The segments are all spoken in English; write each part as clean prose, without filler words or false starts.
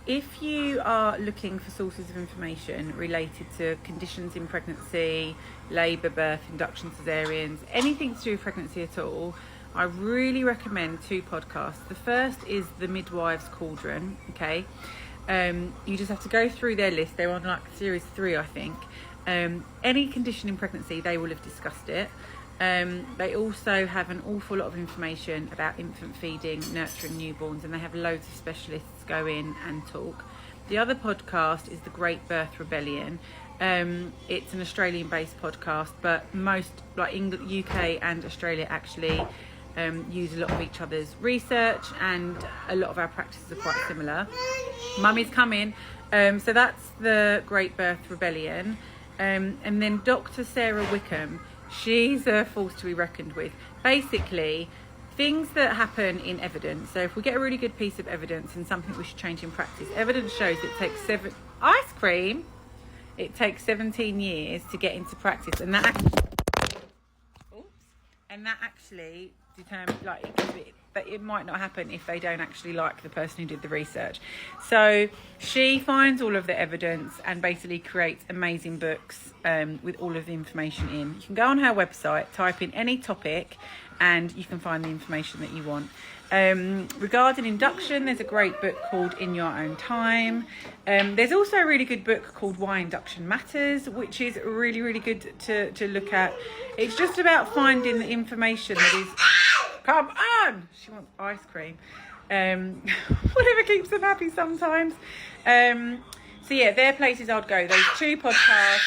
if you are looking for sources of information related to conditions in pregnancy, labour, birth, induction, caesareans, anything to do with pregnancy at all, I really recommend 2 podcasts. The first is the Midwives Cauldron, okay? You just have to go through their list. They're on like series 3, I think. Any condition in pregnancy, they will have discussed it. They also have an awful lot of information about infant feeding, nurturing newborns, and they have loads of specialists go in and talk. The other podcast is The Great Birth Rebellion. It's an Australian-based podcast, but most, like UK and Australia, actually use a lot of each other's research, and a lot of our practices are quite similar. Mummy's coming. So that's The Great Birth Rebellion. And then Dr. Sarah Wickham, she's a force to be reckoned with. Basically, things that happen in evidence. So if we get a really good piece of evidence and something we should change in practice, evidence shows it takes ice cream. It takes 17 years to get into practice, and that actually determines, like, but it might not happen if they don't actually like the person who did the research. So she finds all of the evidence and basically creates amazing books with all of the information in. You can go on her website, type in any topic, and you can find the information that you want. Regarding induction, there's a great book called In Your Own Time. There's also a really good book called Why Induction Matters, which is really, really good to look at. It's just about finding the information that is... Come on! She wants ice cream. Whatever keeps them happy sometimes. So yeah, they're places I'd go. Those 2 podcasts.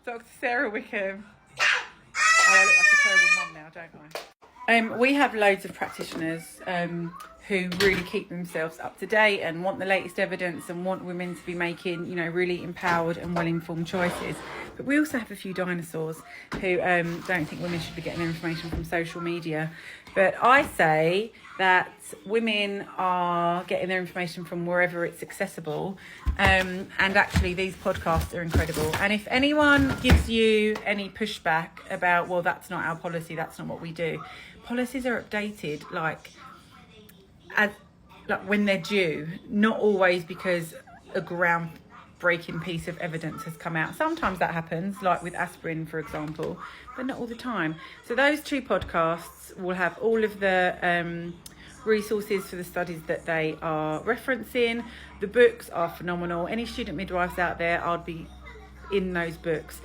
Dr. Sarah Wickham. Oh, I look like a terrible mum now, don't I? We have loads of practitioners who really keep themselves up to date and want the latest evidence and want women to be making, you know, really empowered and well-informed choices. But we also have a few dinosaurs who don't think women should be getting information from social media. But I say that women are getting their information from wherever it's accessible. And actually, these podcasts are incredible. And if anyone gives you any pushback about, well, that's not our policy, that's not what we do, policies are updated like when they're due, not always because a groundbreaking piece of evidence has come out. Sometimes that happens, like with aspirin, for example, but not all the time. So those 2 podcasts will have all of the resources for the studies that they are referencing. The books are phenomenal. Any student midwives out there, I'd be in those books.